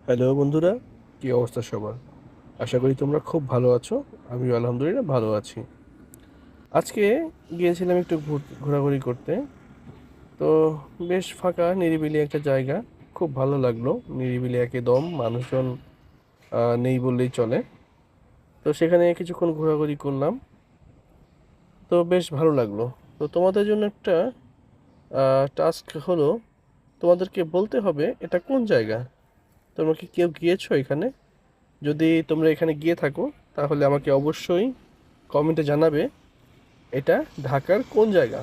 Hello বন্ধুরা, কি অবস্থা সবার? আশা করি তোমরা খুব ভালো আছো। আমিও আলহামদুলিল্লাহ ভালো আছি। আজকে গিয়েছিলাম একটু ঘোরাঘুরি করতে। তো বেশ ফাঁকা নিরিবিলি একটা জায়গা, খুব ভালো লাগলো। নিরিবিলি একদম, মানুষজন নেই বললেই চলে। তো সেখানে কিছুক্ষণ ঘোরাঘুরি করলাম, তো বেশ ভালো লাগলো। তো তোমাদের জন্য একটা টাস্ক হলো, তোমাদেরকে বলতে হবে এটা কোন জায়গা। তোমরা কি কেউ গিয়েছো এখানে? যদি তোমরা এখানে গিয়ে থাকো তাহলে আমাকে অবশ্যই কমেন্টে জানাবে এটা ঢাকার কোন জায়গা।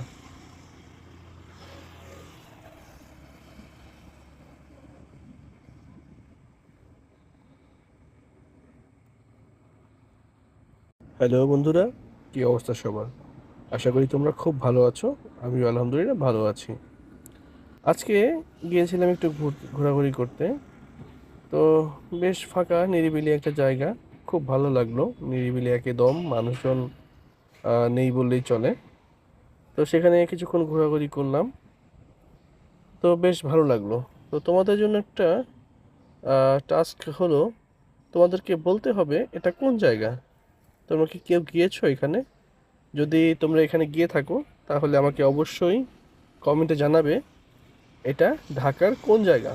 হ্যালো বন্ধুরা, কি অবস্থা সবার? আশা করি তোমরা খুব ভালো আছো। আমিও আলহামদুলিল্লাহ ভালো আছি। আজকে গিয়েছিলাম একটু ঘোরাঘুরি করতে। তো বেশ ফাঁকা নিরিবিলি একটা জায়গা, খুব ভালো লাগলো। নিরিবিলি একদম, মানুষজন নেই বললেই চলে। তো সেখানে কিছুক্ষণ ঘোরাঘুরি করলাম, তো বেশ ভালো লাগলো। তো তোমাদের জন্য একটা টাস্ক হলো, তোমাদেরকে বলতে হবে এটা কোন জায়গা। তোমরা কি কেউ গিয়েছো এখানে? যদি তোমরা এখানে গিয়ে থাকো তাহলে আমাকে অবশ্যই কমেন্টে জানাবে এটা ঢাকার কোন জায়গা।